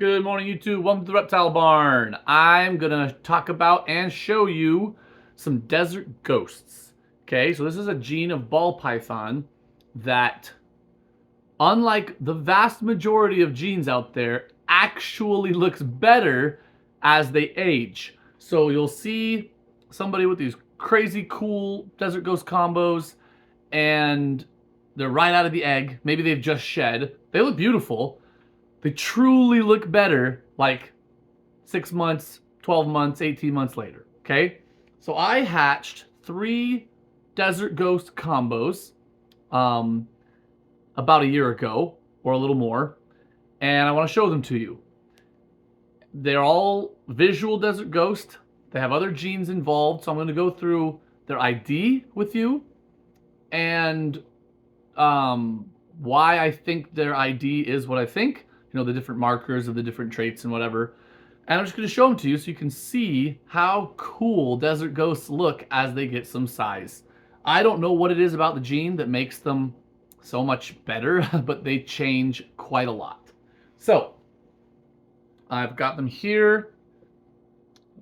Good morning, YouTube. Welcome to the Reptile Barn. I'm gonna talk about and show you some desert ghosts. Okay, so this is a gene of ball python that, unlike the vast majority of genes out there, actually looks better as they age. So you'll see somebody with these crazy cool desert ghost combos, and they're right out of the egg. Maybe they've just shed. They look beautiful. They truly look better like 6 months, 12 months, 18 months later, okay? So I hatched 3 Desert Ghost combos about a year ago, or a little more, and I want to show them to you. They're all visual Desert Ghost. They have other genes involved, so I'm going to go through their ID with you, and why I think their ID is what I think. You know, the different markers of the different traits and whatever. And I'm just going to show them to you so you can see how cool desert ghosts look as they get some size. I don't know what it is about the gene that makes them so much better, but they change quite a lot. So, I've got them here.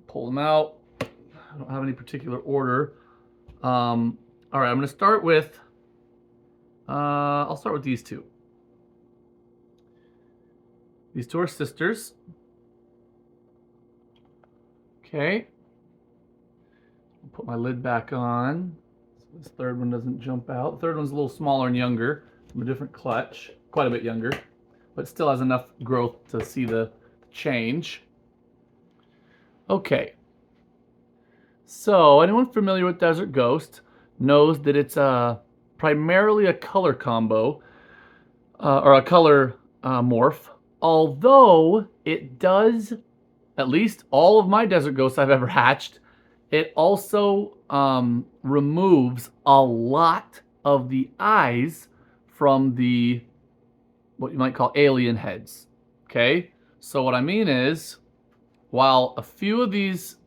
Pull them out. I don't have any particular order. All right, I'm going to start with, I'll start with these two. These two are sisters. Okay. I'll put my lid back on so this third one doesn't jump out. The third one's a little smaller and younger, from a different clutch, quite a bit younger, but still has enough growth to see the change. Okay. So anyone familiar with Desert Ghost knows that it's primarily a color combo, or a color morph. Although it does, at least all of my desert ghosts I've ever hatched, it also removes a lot of the eyes from the, what you might call alien heads. Okay? So what I mean is, while a few of these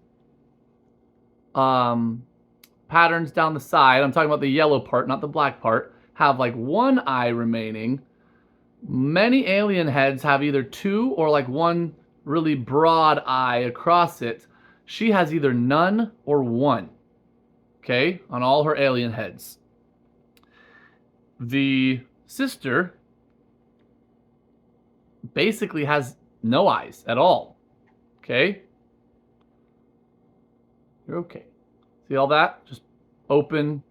patterns down the side, I'm talking about the yellow part, not the black part, have like one eye remaining, many alien heads have either 2 or like one really broad eye across it. She has either none or 1, okay, on all her alien heads. The sister basically has no eyes at all, okay? You're okay. See all that? Just open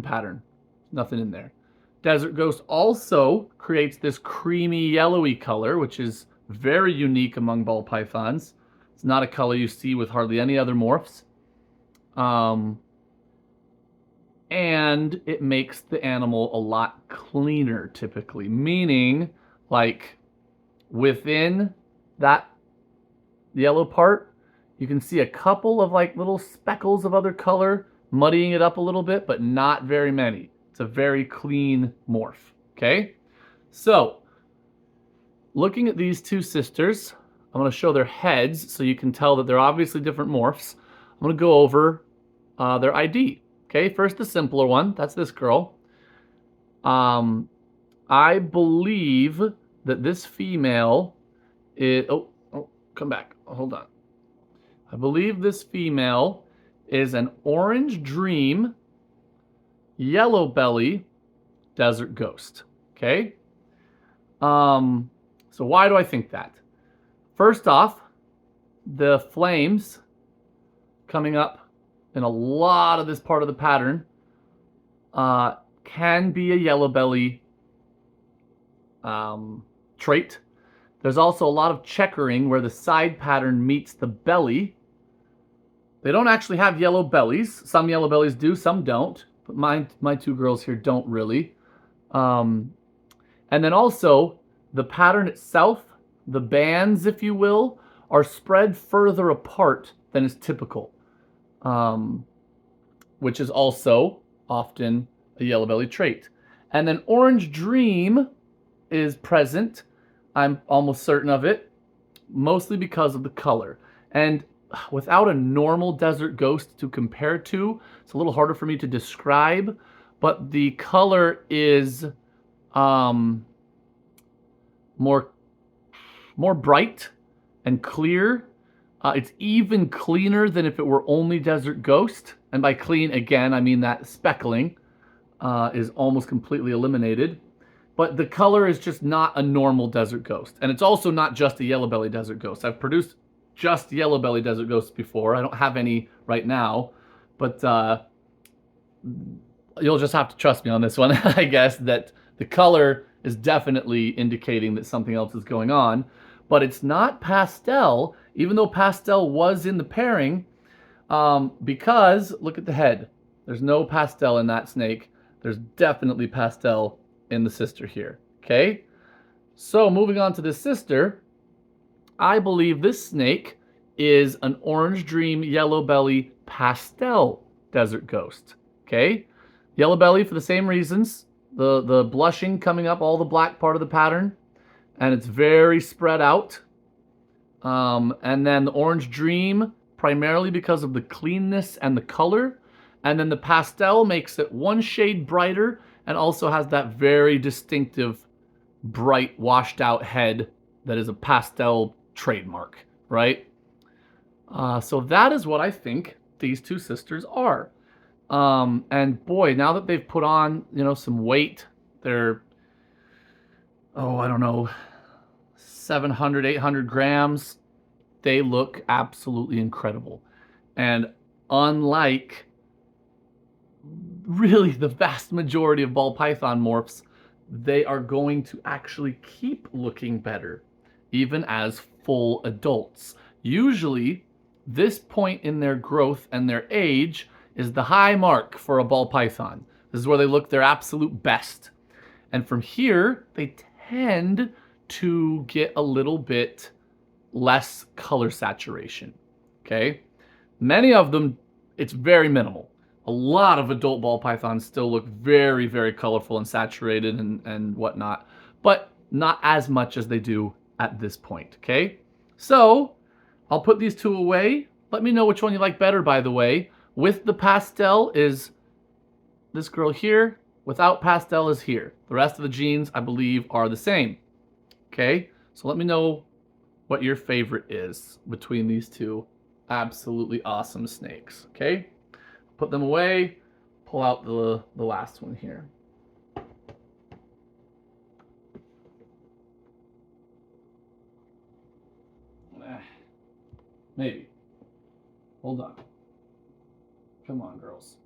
pattern. Nothing in there. Desert Ghost also creates this creamy yellowy color, which is very unique among ball pythons. It's not a color you see with hardly any other morphs. And it makes the animal a lot cleaner typically, meaning like within that yellow part, you can see a couple of like little speckles of other color muddying it up a little bit, but not very many. It's a very clean morph, okay? So, looking at these two sisters, I'm going to show their heads so you can tell that they're obviously different morphs. I'm going to go over their ID, okay? First, the simpler one. That's this girl. I believe that this female is... Oh, come back. Hold on. I believe this female is an Orange Dream Yellow Belly Desert Ghost, okay? So why do I think that? First off, the flames coming up in a lot of this part of the pattern can be a yellow belly trait. There's also a lot of checkering where the side pattern meets the belly. They don't actually have yellow bellies. Some yellow bellies do, some don't. But my two girls here don't really. And then also, the pattern itself, the bands, if you will, are spread further apart than is typical. Which is also often a yellow belly trait. And then Orange Dream is present. I'm almost certain of it, mostly because of the color. And without a normal desert ghost to compare to, it's a little harder for me to describe, but the color is more more bright and clear. It's even cleaner than if it were only Desert Ghost. And by clean, again, I mean that speckling is almost completely eliminated. But the color is just not a normal Desert Ghost. And it's also not just a Yellow Belly Desert Ghost. I've produced just Yellow Belly Desert Ghosts before. I don't have any right now. But you'll just have to trust me on this one, I guess, that the color is definitely indicating that something else is going on. But it's not pastel, even though pastel was in the pairing, because look at the head. There's no pastel in that snake. There's definitely pastel in the sister here, okay? So moving on to the sister, I believe this snake is an Orange Dream Yellow Belly Pastel Desert Ghost, okay? Yellow Belly for the same reasons. The blushing coming up all the black part of the pattern, and it's very spread out. And then the Orange Dream, primarily because of the cleanness and the color. And then the pastel makes it one shade brighter and also has that very distinctive, bright, washed out head that is a pastel trademark, right? So that is what I think these two sisters are. And boy, now that they've put on, some weight, they're, I don't know, 700, 800 grams. They look absolutely incredible. And unlike really the vast majority of ball python morphs, they are going to actually keep looking better, even as full adults. Usually, this point in their growth and their age is the high mark for a ball python. This is where they look their absolute best. And from here, they tend to get a little bit less color saturation, okay? Many of them, it's very minimal. A lot of adult ball pythons still look very, very colorful and saturated and whatnot, but not as much as they do at this point, okay? So, I'll put these two away. Let me know which one you like better, by the way. With the pastel is this girl here. Without pastel is here. The rest of the genes, I believe, are the same. Okay? So let me know what your favorite is between these two absolutely awesome snakes. Okay? Put them away. Pull out the last one here. Maybe. Hold on. Come on, girls.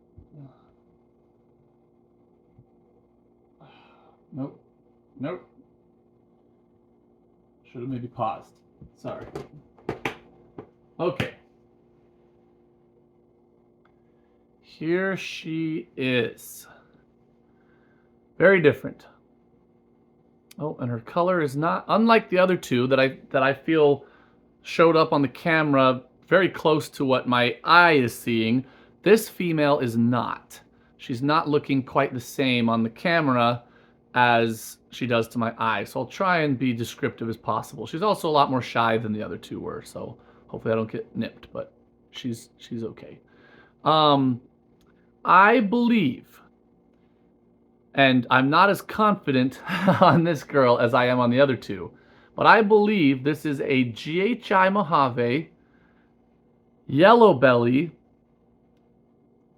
Nope. Nope. Should have maybe paused. Sorry. Okay. Here she is. Very different. Oh, and her color is not unlike the other two that I feel showed up on the camera very close to what my eye is seeing. This female is not. She's not looking quite the same on the camera as she does to my eye. So I'll try and be descriptive as possible. She's also a lot more shy than the other two were, so hopefully I don't get nipped, but she's okay. I believe, and I'm not as confident on this girl as I am on the other two, but I believe this is a GHI Mojave, Yellow Belly,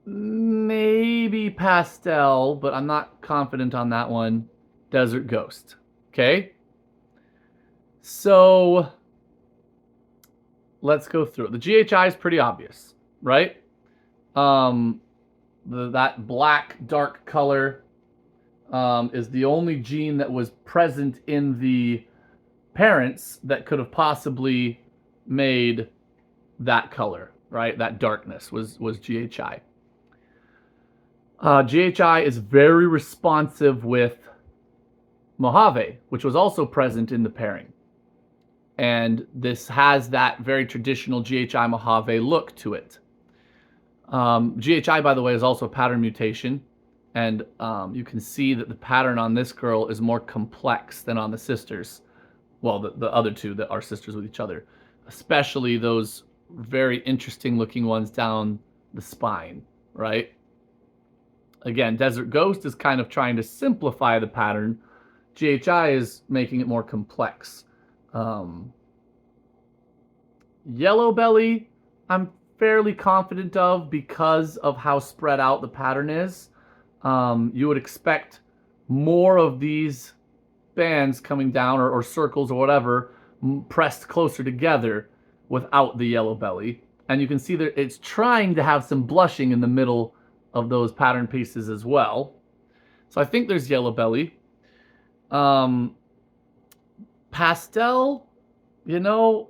maybe pastel, but I'm not confident on that one, Desert Ghost. Okay? So let's go through it. The GHI is pretty obvious, right? That black dark color is the only gene that was present in the parents that could have possibly made that color, right? That darkness was GHI. GHI is very responsive with Mojave, which was also present in the pairing. And this has that very traditional GHI Mojave look to it. GHI, by the way, is also a pattern mutation. And you can see that the pattern on this girl is more complex than on the sisters. Well, the other two that are sisters with each other. Especially those very interesting looking ones down the spine, right? Again, Desert Ghost is kind of trying to simplify the pattern. GHI is making it more complex. Yellow belly, I'm fairly confident of because of how spread out the pattern is. You would expect more of these bands coming down or circles or whatever pressed closer together without the yellow belly. And you can see that it's trying to have some blushing in the middle of those pattern pieces as well. So I think there's yellow belly. Pastel, you know,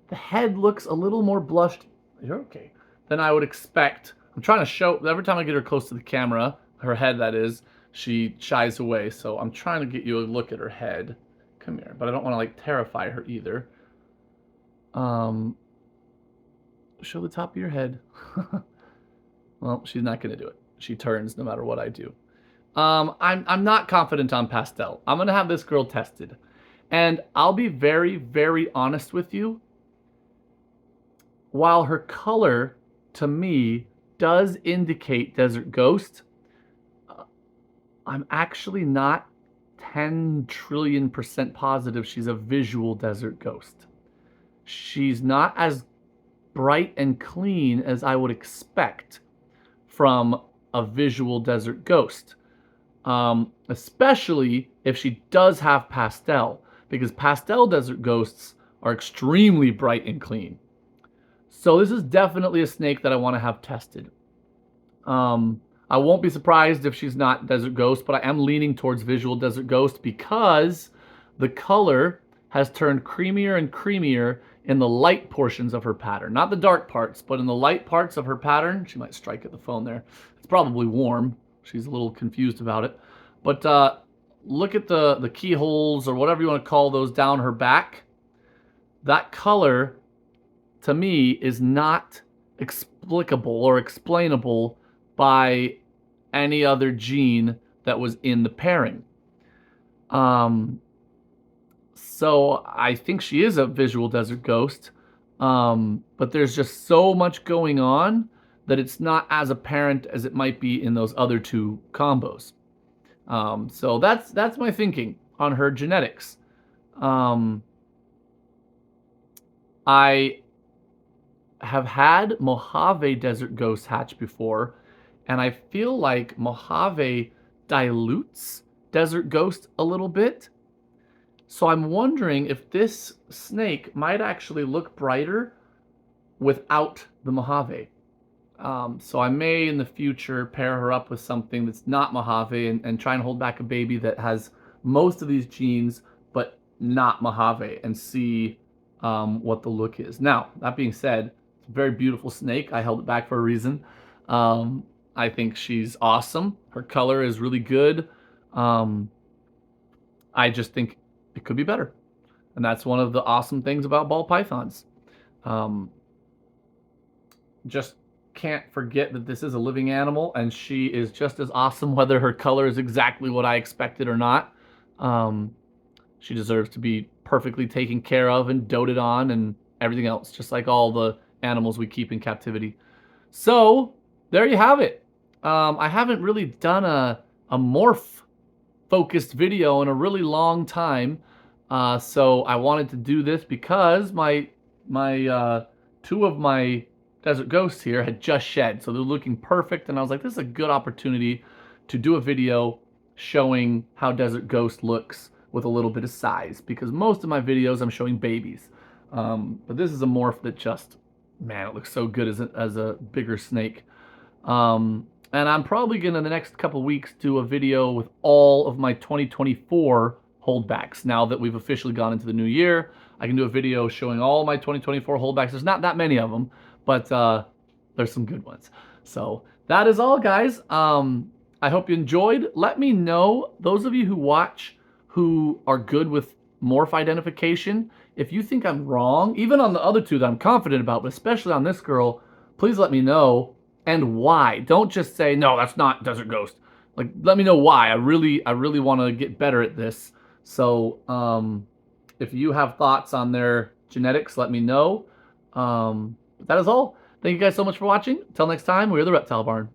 the head looks a little more blushed. You're okay. Than I would expect. I'm trying to show, every time I get her close to the camera, her head that is, she shies away. So I'm trying to get you a look at her head. Come here. But I don't want to like terrify her either. Show the top of your head. Well, she's not going to do it. She turns no matter what I do. I'm not confident on pastel. I'm going to have this girl tested. And I'll be very, very honest with you. While her color, to me, does indicate Desert Ghost, I'm actually not 10 trillion% positive she's a visual Desert Ghost. She's not as bright and clean as I would expect from a visual Desert Ghost. Especially if she does have pastel, because pastel Desert Ghosts are extremely bright and clean. So this is definitely a snake that I want to have tested. I won't be surprised if she's not Desert Ghost, but I am leaning towards visual Desert Ghost because the color has turned creamier and creamier in the light portions of her pattern. Not the dark parts, but in the light parts of her pattern. She might strike at the phone there. It's probably warm. She's a little confused about it. But look at the keyholes or whatever you want to call those down her back. That color, to me, is not explicable or explainable by any other gene that was in the pairing. So I think she is a visual Desert Ghost, but there's just so much going on that it's not as apparent as it might be in those other two combos. So that's my thinking on her genetics. I have had Mojave Desert Ghost hatch before, and I feel like Mojave dilutes Desert Ghost a little bit. So I'm wondering if this snake might actually look brighter without the Mojave. So I may in the future pair her up with something that's not Mojave and try and hold back a baby that has most of these genes but not Mojave and see what the look is. Now, that being said, it's a very beautiful snake. I held it back for a reason. I think she's awesome. Her color is really good. I just think it could be better. And that's one of the awesome things about ball pythons. Just can't forget that this is a living animal and she is just as awesome whether her color is exactly what I expected or not. She deserves to be perfectly taken care of and doted on and everything else, just like all the animals we keep in captivity. So there you have it. I haven't really done a morph focused video in a really long time. So I wanted to do this because my two of my Desert Ghosts here had just shed, so they're looking perfect, and I was like, this is a good opportunity to do a video showing how Desert Ghost looks with a little bit of size, because most of my videos I'm showing babies. But this is a morph that just, man, it looks so good as a bigger snake. And I'm probably going to, in the next couple weeks, do a video with all of my 2024 holdbacks. Now that we've officially gone into the new year, I can do a video showing all my 2024 holdbacks. There's not that many of them, but there's some good ones. So that is all, guys. I hope you enjoyed. Let me know, those of you who watch who are good with morph identification, if you think I'm wrong, even on the other two that I'm confident about, but especially on this girl, please let me know and why. Don't just say, no, that's not Desert Ghost. Like, let me know why. I really want to get better at this. So if you have thoughts on their genetics, let me know. That is all. Thank you guys so much for watching. Until next time, we're the Reptile Barn.